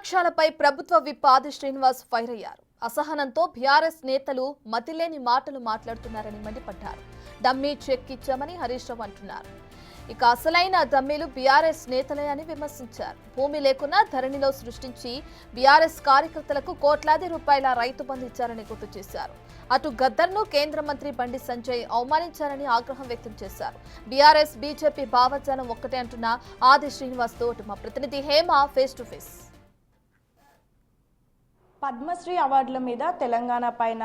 ప్రతిపక్షాలపై ప్రభుత్వ విప్ ఆది శ్రీనివాస్ ఫైర్ అయ్యారు. అసహనంతో బీఆర్ఎస్ నేతలు మతిలేని మాటలు మాట్లాడుతున్నారని మండిపడ్డారు. డమ్మీ చెక్ ఇచ్చామని హరీష్ రావు అంటున్నారు. ఇక అసలైన డమ్మీలు బీఆర్ఎస్ నేతలే అని విమర్శించారు. భూమి లేకున్నా ధరణిలో సృష్టించి బీఆర్ఎస్ కార్యకర్తలకు కోట్లాది రూపాయల రైతు బంధు ఇచ్చారని గుర్తు చేశారు. అటు గద్దర్ను కేంద్ర మంత్రి బండి సంజయ్ అవమానించారని ఆగ్రహం వ్యక్తం చేశారు. బీఆర్ఎస్ బీజేపీ భావజాలం ఒక్కటే అంటున్న ఆది శ్రీనివాస్ తో మా ప్రతినిధి Hema face to face. Padma Shri అవార్డుల మీద తెలంగాణ పైన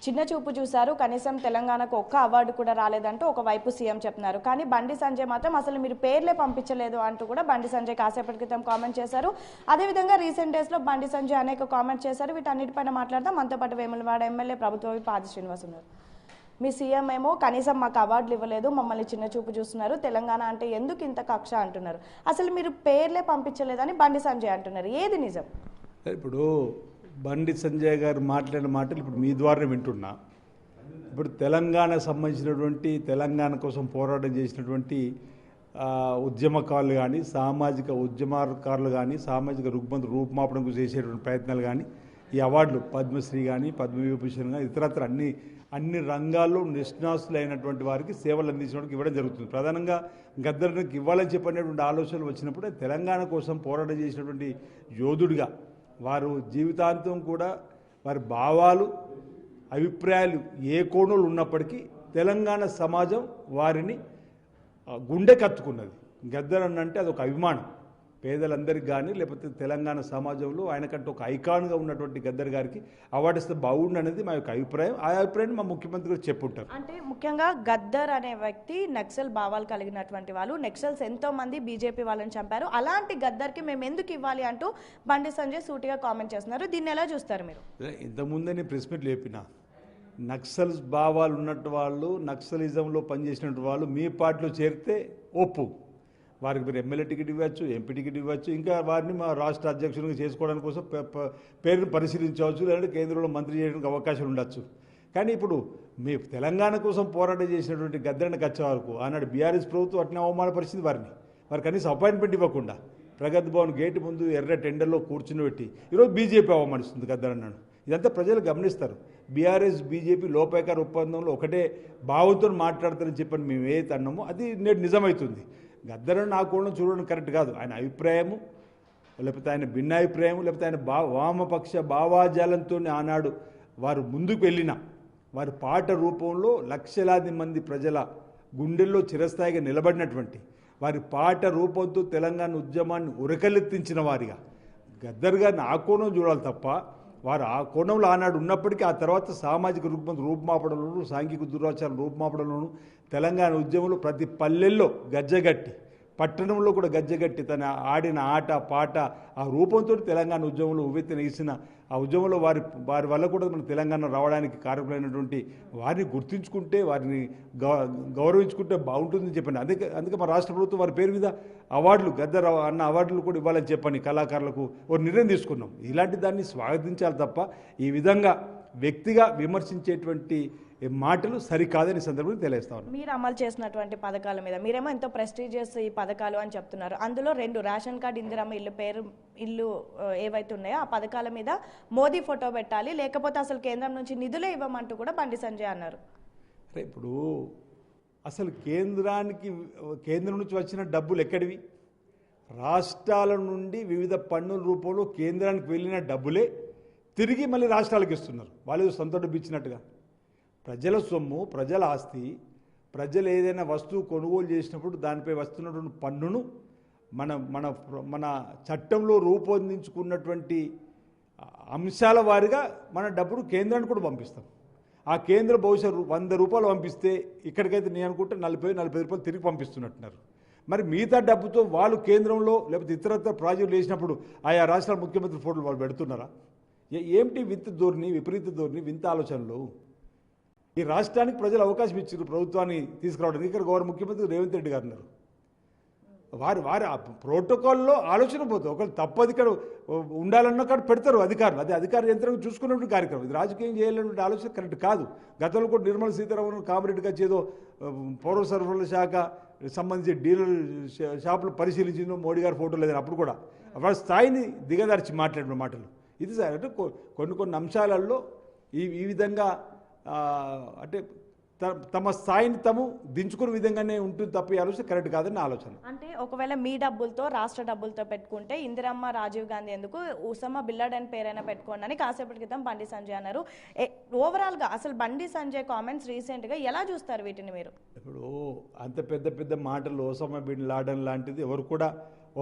చిన్న చూపు చూశారు. కనీసం తెలంగాణకు ఒక్క అవార్డు కూడా రాలేదంటూ ఒకవైపు సీఎం చెప్తున్నారు. కానీ బండి సంజయ్ మాత్రం అసలు మీరు పేర్లే పంపించలేదు అంటూ కూడా బండి సంజయ్ కాసేపటి క్రితం కామెంట్ చేశారు. అదేవిధంగా రీసెంట్ డేస్లో బండి సంజయ్ అనేక కామెంట్ చేశారు. వీటన్నిటిపైన మాట్లాడదాం. మనతో పాటు వేములవాడ ఎమ్మెల్యే ప్రభుత్వ విప్ ఆది శ్రీనివాస్ ఉన్నారు. మీ సీఎం ఏమో కనీసం మాకు అవార్డులు ఇవ్వలేదు, మమ్మల్ని చిన్న చూపు చూస్తున్నారు, తెలంగాణ అంటే ఎందుకు ఇంత కక్ష అంటున్నారు. అసలు మీరు పేర్లే పంపించలేదని బండి సంజయ్ అంటున్నారు. ఏది నిజం? ఇప్పుడు బండి సంజయ్ గారు మాట్లాడిన మాటలు ఇప్పుడు మీ ద్వారా వింటున్నా. ఇప్పుడు తెలంగాణకు సంబంధించినటువంటి తెలంగాణ కోసం పోరాటం చేసినటువంటి ఉద్యమకారులు కానీ, సామాజిక ఉద్యమకారులు కానీ, సామాజిక రుగ్మత రూపుమాపడం చేసేటువంటి ప్రయత్నాలు కానీ, ఈ అవార్డులు పద్మశ్రీ కానీ, పద్మవిభూషణ్ కానీ, ఇతరత్ర అన్ని రంగాల్లో నిష్ణాసులైనటువంటి వారికి సేవలు అందించడానికి ఇవ్వడం జరుగుతుంది. ప్రధానంగా గద్దర్కి ఇవ్వాలని చెప్పినటువంటి ఆలోచనలు వచ్చినప్పుడే తెలంగాణ కోసం పోరాటం చేసినటువంటి యోధుడిగా వారు జీవితాంతం కూడా వారి భావాలు, అభిప్రాయాలు ఏ కోణంలో ఉన్నప్పటికీ తెలంగాణ సమాజం వారిని గుండె కత్తుకున్నది. గద్దర్ అంటే అదొక అభిమానం పేదలందరికీ కానీ, లేకపోతే తెలంగాణ సమాజంలో ఆయనకంటే ఒక ఐకాన్గా ఉన్నటువంటి గద్దర్ గారికి అవార్డు ఇస్తే బాగుండు అనేది మా యొక్క అభిప్రాయం. ఆ అభిప్రాయాన్ని మా ముఖ్యమంత్రి గారు చెప్పుంటారు. అంటే ముఖ్యంగా గద్దర్ అనే వ్యక్తి నక్సల్ భావాలు కలిగినటువంటి వాళ్ళు. నక్సల్స్ ఎంతో మంది బీజేపీ వాళ్ళని చంపారు. అలాంటి గద్దర్కి మేము ఎందుకు ఇవ్వాలి అంటూ బండి సంజయ్ సూటిగా కామెంట్ చేస్తున్నారు. దీన్ని ఎలా చూస్తారు మీరు? ఇంతకుముందే నేను ప్రెస్ మీట్ లేపిన నక్సల్స్ భావాలు ఉన్నట్టు వాళ్ళు, నక్సలిజంలో పనిచేసినట్టు వాళ్ళు మీ పార్టీలో చేరితే ఒప్పు, వారికి మీరు ఎమ్మెల్యే టికెట్ ఇవ్వచ్చు, ఎంపీ టికెట్ ఇవ్వచ్చు, ఇంకా వారిని మా రాష్ట్ర అధ్యక్షుడిగా చేసుకోవడానికి కోసం పేరును పరిశీలించవచ్చు, లేదంటే కేంద్రంలో మంత్రి చేయడానికి అవకాశాలు ఉండొచ్చు. కానీ ఇప్పుడు మీ తెలంగాణ కోసం పోరాటం చేసినటువంటి గద్దర్కి వచ్చే వరకు ఆనాడు బీఆర్ఎస్ ప్రభుత్వం అట్నే అవమానపరిచింది వారు కనీసం అపాయింట్మెంట్ ఇవ్వకుండా ప్రగతి భవన్ గేటు ముందు ఎర్ర టెండర్లో కూర్చుని పెట్టి ఈరోజు బీజేపీ అవమానిస్తుంది గద్దర్ అన్నాడు. ఇదంతా ప్రజలు గమనిస్తారు. బీఆర్ఎస్ బీజేపీ లోపాయకార ఒప్పందంలో ఒకటే భావంతో మాట్లాడతారని చెప్పని మేము ఏదైతే అన్నామో అది నేడు నిజమవుతుంది. గద్దర్ నా కోణం చూడడం కరెక్ట్ కాదు. ఆయన అభిప్రాయము, లేకపోతే ఆయన భిన్నాభిప్రాయము, లేకపోతే ఆయన వామపక్ష భావాజాలంతో ఆనాడు వారు ముందుకు వెళ్ళిన వారి పాట రూపంలో లక్షలాది మంది ప్రజల గుండెల్లో చిరస్థాయిగా నిలబడినటువంటి వారి పాట రూపంతో తెలంగాణ ఉద్యమాన్ని ఉరకలెత్తించిన వారిగా గద్దర్ గారిని ఆ కోణం చూడాలి తప్ప వారు ఆ కోణంలో ఆనాడు ఉన్నప్పటికీ ఆ తర్వాత సామాజిక రూపుమాపడంలోనూ, సాంఘిక దురాచారం రూపుమాపడంలోనూ తెలంగాణ ఉద్యమంలో ప్రతి పల్లెల్లో గజ్జగట్టి, పట్టణంలో కూడా గజ్జగట్టి తన ఆడిన ఆట పాట ఆ రూపంతో తెలంగాణ ఉద్యమంలో ఉవ్వెత్తున వేసిన ఆ ఉద్యమంలో వారి వల్ల కూడా మన తెలంగాణ రావడానికి కారకులైనటువంటి వారిని గుర్తించుకుంటే, వారిని గౌరవించుకుంటే బాగుంటుందని చెప్పండి. అందుకే మా రాష్ట్ర ప్రభుత్వం వారి పేరు మీద అవార్డులు, గద్దర్ అన్న అవార్డులు కూడా ఇవ్వాలని చెప్పని కళాకారులకు ఒక నిర్ణయం తీసుకున్నాం. ఇలాంటి దాన్ని స్వాగతించాలి తప్ప ఈ విధంగా వ్యక్తిగా విమర్శించేటువంటి మాటలు సరికాదని సందర్భంగా తెలియస్తాను. మీరు అమలు చేసినటువంటి పథకాల మీద మీరేమో ఎంతో ప్రెస్టీజియస్ ఈ పథకాలు అని చెప్తున్నారు. అందులో 2 రేషన్ కార్డు, ఇందిరమ్మ ఇల్లు ఏవైతే ఉన్నాయో ఆ పథకాల మీద మోదీ ఫోటో పెట్టాలి, లేకపోతే అసలు కేంద్రం నుంచి నిధులే ఇవ్వమంటూ కూడా బండి సంజయ్ అన్నారు. ఇప్పుడు అసలు కేంద్రం నుంచి వచ్చిన డబ్బులు ఎక్కడివి? రాష్ట్రాల నుండి వివిధ పన్నుల రూపంలో కేంద్రానికి వెళ్ళిన డబ్బులే తిరిగి మళ్ళీ రాష్ట్రాలకు ఇస్తున్నారు. వాళ్ళు సొంత డబ్బు ఇచ్చినట్టుగా. ప్రజల సొమ్ము, ప్రజల ఆస్తి, ప్రజలు ఏదైనా వస్తువు కొనుగోలు చేసినప్పుడు దానిపై వస్తున్నటువంటి పన్నును మన చట్టంలో రూపొందించుకున్నటువంటి అంశాల వారిగా మన డబ్బును కేంద్రానికి కూడా పంపిస్తాం. ఆ కేంద్ర బహుశా 100 రూపాయలు పంపిస్తే ఇక్కడికైతే నేను అనుకుంటే 40-45 రూపాయలు తిరిగి పంపిస్తున్నట్టున్నారు. మరి మిగతా డబ్బుతో వాళ్ళు కేంద్రంలో లేకపోతే ఇతరత్ర ప్రాజెక్టులు వేసినప్పుడు ఆయా రాష్ట్రాల ముఖ్యమంత్రి ఫోటోలు వాళ్ళు పెడుతున్నారా? ఏమిటి విపరీత ధోరణి, వింత ఆలోచనలు? ఈ రాష్ట్రానికి ప్రజలు అవకాశం ఇచ్చారు ప్రభుత్వాన్ని తీసుకురావడానికి. ఇక్కడ ముఖ్యమంత్రి రేవంత్ రెడ్డి గారు ఉన్నారు. వారి ప్రోటోకాల్లో ఆలోచన పోతుంది. ఒకళ్ళు తప్పది ఇక్కడ ఉండాలన్న కాడ పెడతారు అధికారులు. అదే అధికార యంత్రంగా చూసుకున్నటువంటి కార్యక్రమం. ఇది రాజకీయం చేయాలనే ఆలోచన కరెక్ట్ కాదు. గతంలో కూడా నిర్మలా సీతారామన్ కామిరెడ్డిగా చేదో పౌర సరఫరాల శాఖ సంబంధించి డీలర్ షాపులు పరిశీలించిందో మోడీ గారు ఫోటో లేదని అప్పుడు కూడా వాళ్ళ స్థాయిని దిగదార్చి మాట్లాడిన మాటలు ఇది సార్. అంటే కొన్ని అంశాలలో ఈ విధంగా అంటే తమ స్థాయిని తాము దించుకునే విధంగానే ఉంటుంది తప్ప ఈ ఆలోచన కరెక్ట్ కాదని నా ఆలోచన. అంటే ఒకవేళ మీ డబ్బులతో రాష్ట్ర డబ్బులతో పెట్టుకుంటే ఇందిరమ్మ రాజీవ్ గాంధీ ఎందుకు ఉసమా బిల్లాడ్ అని పేరైనా పెట్టుకోండి అని కాసేపటి క్రితం బండి సంజయ్ అన్నారు. ఓవరాల్గా అసలు బండి సంజయ్ కామెంట్స్ రీసెంట్గా ఎలా చూస్తారు వీటిని మీరు? ఇప్పుడు అంత పెద్ద మాటలు ఓసమా బిన్ లాడన్ లాంటిది ఎవరు కూడా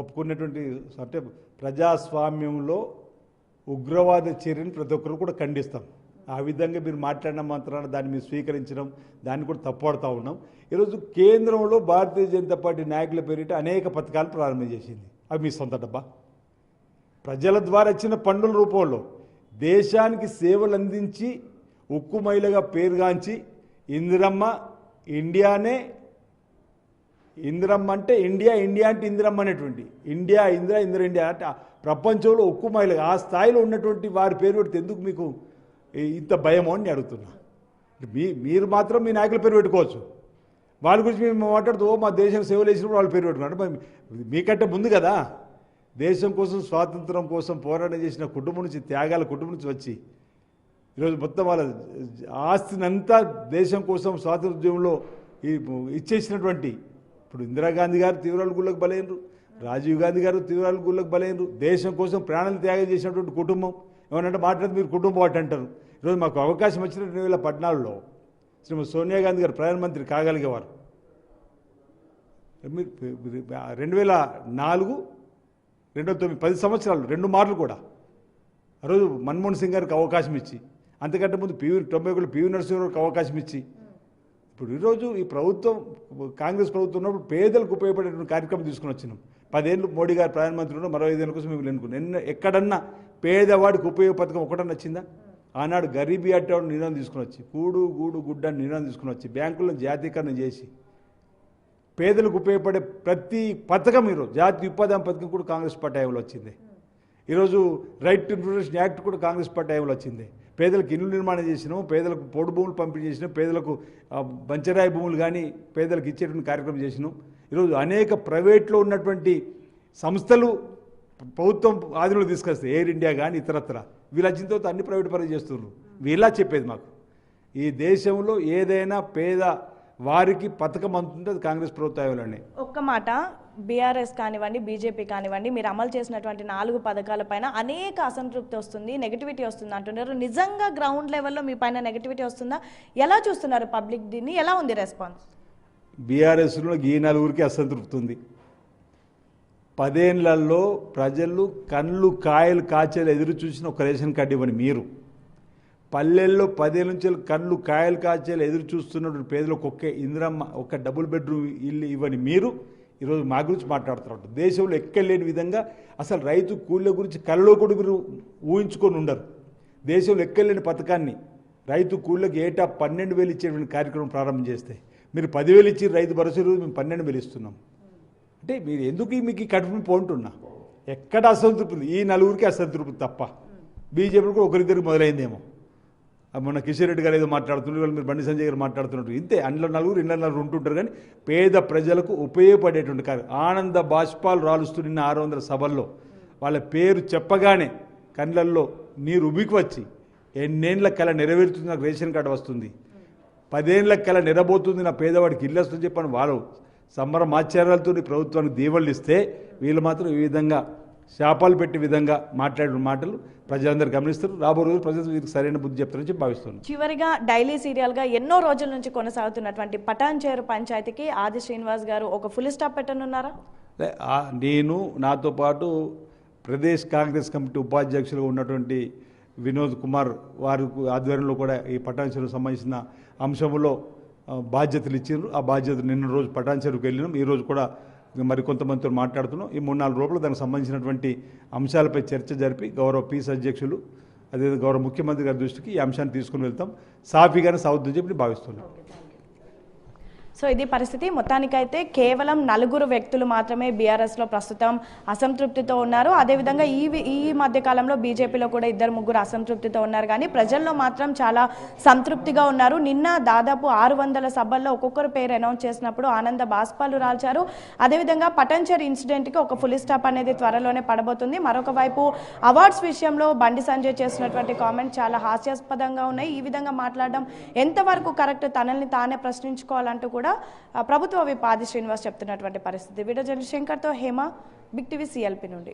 ఒప్పుకున్నటువంటి అంటే ప్రజాస్వామ్యంలో ఉగ్రవాద చర్యను ప్రతి ఒక్కరు కూడా ఖండిస్తాం. ఆ విధంగా మీరు మాట్లాడిన మాత్రాన దాన్ని మీరు స్వీకరించడం దాన్ని కూడా తప్పుపడుతూ ఉన్నాం. ఈరోజు కేంద్రంలో భారతీయ జనతా పార్టీ నాయకుల పేరిట అనేక పథకాలు ప్రారంభం చేసింది. అవి మీ సొంత డబ్బా? ప్రజల ద్వారా వచ్చిన పన్నుల రూపంలో దేశానికి సేవలు అందించి ఉక్కు మహిళగా పేరుగాంచి ఇందిరమ్మ ఇండియానే, ఇందిరమ్మ అంటే ఇండియా, ఇండియా అంటే ఇందిరమ్మ అనేటువంటి ఇండియా ఇందిరా అంటే ప్రపంచంలో ఉక్కు మహిళగా ఆ స్థాయిలో ఉన్నటువంటి వారి పేరు పెడితే ఎందుకు మీకు ఇంత భయమో అని అడుగుతున్నా. మీరు మాత్రం మీ నాయకుల పేరు పెట్టుకోవచ్చు, వాళ్ళ గురించి మేము మాట్లాడుతూ మా దేశం సేవలు చేసినప్పుడు వాళ్ళ పేరు పెట్టుకున్నారు. మీకంటే ముందు కదా దేశం కోసం స్వాతంత్రం కోసం పోరాటం చేసిన కుటుంబం నుంచి, త్యాగాల కుటుంబం నుంచి వచ్చి ఈరోజు మొత్తం వాళ్ళ ఆస్తిని అంతా దేశం కోసం స్వాతంత్ర్యంలో ఇచ్చేసినటువంటి ఇప్పుడు ఇందిరాగాంధీ గారు తీవ్రాల గుళ్ళకు బలైనరు, రాజీవ్ గాంధీ గారు తీవ్రాల గుళ్ళకు బలైనరు. దేశం కోసం ప్రాణాలు త్యాగం చేసినటువంటి కుటుంబం ఏమనంటే మాట్లాడితే మీరు కుటుంబం అటు అంటారు. ఈరోజు మాకు అవకాశం వచ్చిన 2014లో శ్రీమతి సోనియా గాంధీ గారు ప్రధానమంత్రి కాగలిగేవారు. 2004, 2009 10 సంవత్సరాలు 2 మార్లు కూడా ఆ రోజు మన్మోహన్ సింగ్ గారికి అవకాశం ఇచ్చి, అంతకంటే ముందు 91 పివి నరసింహారావుకి అవకాశం ఇచ్చి, ఇప్పుడు ఈరోజు ఈ ప్రభుత్వం కాంగ్రెస్ ప్రభుత్వం ఉన్నప్పుడు పేదలకు ఉపయోగపడేటువంటి కార్యక్రమం తీసుకుని వచ్చినాం. 10 ఏళ్ళు మోడీ గారు ప్రధానమంత్రి ఉన్నారు, మరో 5 ఏళ్ళ కోసం మేము ఎన్నుకున్నాం. ఎక్కడన్నా పేదవాడికి ఉపయోగ పథకం ఒకటన్నా వచ్చిందా? ఆనాడు గరీబీ అట్ట నిర్ణయం తీసుకుని వచ్చి, కూడు గూడు గుడ్డ నిర్ణయం తీసుకుని వచ్చి బ్యాంకులను జాతీకరణ చేసి పేదలకు ఉపయోగపడే ప్రతి పథకం ఈరోజు జాతీయ ఉపాధి పథకం కూడా కాంగ్రెస్ పార్టీ హయాంలో వచ్చింది. ఈరోజు రైట్ టు ఇన్ఫర్మేషన్ యాక్ట్ కూడా కాంగ్రెస్ పార్టీ హయాంలో వచ్చింది. పేదలకు ఇల్లు నిర్మాణం చేసినాం, పేదలకు పోడు భూములు పంపిణీ చేసినాం, పేదలకు బంచరాయి భూములు కానీ పేదలకు ఇచ్చేటువంటి కార్యక్రమం చేసినాం. ఈరోజు అనేక ప్రైవేట్లో ఉన్నటువంటి సంస్థలు ప్రభుత్వం ఆధీనంలో తీసుకొస్తే ఎయిర్ ఇండియా కానీ ఇతరత్ర వీళ్ళు వచ్చిన తర్వాత అన్ని ప్రైవేట్ పనులు చేస్తున్నారు. వీళ్ళ చెప్పేది మాకు ఈ దేశంలో ఏదైనా పేద వారికి పథకం అందుతుంటే అది కాంగ్రెస్ ప్రభుత్వంలోనే. ఒక్క మాట, బీఆర్ఎస్ కానివ్వండి, బీజేపీ కానివ్వండి, మీరు అమలు చేసినటువంటి 4 పథకాలపైన అనేక అసంతృప్తి వస్తుంది, నెగిటివిటీ వస్తుంది అంటున్నారు. నిజంగా గ్రౌండ్ లెవెల్లో మీ పైన నెగిటివిటీ వస్తుందా? ఎలా చూస్తున్నారు పబ్లిక్ దీన్ని? ఎలా ఉంది రెస్పాన్స్? బీఆర్ఎస్లో ఈ 4 అసంతృప్తి ఉంది. 10 ఏళ్లలో ప్రజలు కళ్ళు కాయలు కాచేలు ఎదురు చూసిన ఒక రేషన్ కార్డు ఇవ్వని మీరు, పల్లెల్లో 10 ఏళ్ళ నుంచి కళ్ళు కాయలు కాచేలు ఎదురు చూస్తున్నటువంటి పేదలకు ఒకే ఇందిరమ్మ ఒక డబుల్ బెడ్రూమ్ ఇల్లు ఇవ్వని మీరు ఈరోజు మా గురించి మాట్లాడుతున్నారు. దేశంలో ఎక్కలేని విధంగా అసలు రైతు కూలీల గురించి కళ్ళలో కూడా మీరు ఊహించుకొని ఉండరు. దేశంలో ఎక్కలేని పథకాన్ని రైతు కూలీలకు ఏటా 12,000 ఇచ్చేటువంటి కార్యక్రమం ప్రారంభం చేస్తే మీరు 10,000 ఇచ్చి రైతు భరోసా రోజు మేము 12,000 ఇస్తున్నాం. అంటే మీరు ఎందుకు మీకు ఈ కడుపుని పోంటున్నా? ఎక్కడ అసంతృప్తి ఉంది? ఈ 4 అసంతృప్తి తప్ప. బీజేపీ కూడా ఒకరిద్దరికి మొదలైందేమో. మొన్న కిషన్ రెడ్డి గారు ఏదో మాట్లాడుతున్నారు, మీరు బండి సంజయ్ గారు మాట్లాడుతున్నట్టు ఇంతే. అందులో 4 ఇంట్లో 4 ఉంటుంటారు. కానీ పేద ప్రజలకు ఉపయోగపడేటువంటి కార్యం ఆనంద బాష్పాలు రాలుస్తున్న 600 సభల్లో వాళ్ళ పేరు చెప్పగానే కళ్ళల్లో నీరు ఉబికి వచ్చి ఎన్నేళ్ల కళ నెరవేరుతుంది, నాకు రేషన్ కార్డు వస్తుంది, 10 ఏళ్ల కళ నెరబోతుంది, నా పేదవాడికి ఇల్లు వస్తుంది చెప్పని వాళ్ళు సంబరమాచార్యాలతో ప్రభుత్వానికి దీవెళ్ళు ఇస్తే వీళ్ళు మాత్రం ఈ విధంగా శాపాలు పెట్టే విధంగా మాట్లాడిన మాటలు ప్రజలందరూ గమనిస్తారు. రాబో రోజు ప్రజలు వీరికి సరైన బుద్ధి చెప్తారని చెప్పి భావిస్తున్నాను. చివరిగా డైలీ సీరియల్గా ఎన్నో రోజుల నుంచి కొనసాగుతున్నటువంటి పటాన్చేరు పంచాయతీకి ఆది శ్రీనివాస్ గారు ఒక ఫుల్ స్టాప్ పెట్టనున్నారా? నేను నాతో పాటు ప్రదేశ్ కాంగ్రెస్ కమిటీ ఉపాధ్యక్షులుగా ఉన్నటువంటి వినోద్ కుమార్ వారి ఆధ్వర్యంలో కూడా ఈ పటాన్చేరుకు సంబంధించిన అంశంలో బాధ్యతలు ఇచ్చారు. ఆ బాధ్యతలు నిన్న రోజు పటాన్చేరుకు వెళ్ళినాం. ఈరోజు కూడా మరి కొంతమందితో మాట్లాడుతున్నాం. ఈ 3-4 రోజులు దానికి సంబంధించినటువంటి అంశాలపై చర్చ జరిపి గౌరవ పీస్ అధ్యక్షులు అదే గౌరవ ముఖ్యమంత్రి గారి దృష్టికి ఈ అంశాన్ని తీసుకుని వెళ్తాం. సాఫీగానే సాగుతుందని చెప్పి భావిస్తున్నాం. సో ఇది పరిస్థితి. మొత్తానికైతే కేవలం 4 వ్యక్తులు మాత్రమే బీఆర్ఎస్లో ప్రస్తుతం అసంతృప్తితో ఉన్నారు. అదేవిధంగా ఈ మధ్య కాలంలో బీజేపీలో కూడా 2-3 అసంతృప్తితో ఉన్నారు. కానీ ప్రజల్లో మాత్రం చాలా సంతృప్తిగా ఉన్నారు. నిన్న దాదాపు 600 సభల్లో ఒక్కొక్కరు పేరు అనౌన్స్ చేసినప్పుడు ఆనంద బాష్పాలు రాల్చారు. అదేవిధంగా పటంచెరు ఇన్సిడెంట్కి ఒక ఫుల్ స్టాప్ అనేది త్వరలోనే పడబోతుంది. మరొక వైపు అవార్డ్స్ విషయంలో బండి సంజయ్ చేసినటువంటి కామెంట్ చాలా హాస్యాస్పదంగా ఉన్నాయి. ఈ విధంగా మాట్లాడడం ఎంతవరకు కరెక్ట్, తనల్ని తానే ప్రశ్నించుకోవాలంటూ కూడా ప్రభుత్వ విప్ ఆది శ్రీనివాస్ చెప్తున్నటువంటి పరిస్థితి. వీడియో జర్నలిస్ట్ శంకర్తో హేమ, బిగ్ టీవీ CLP నుండి.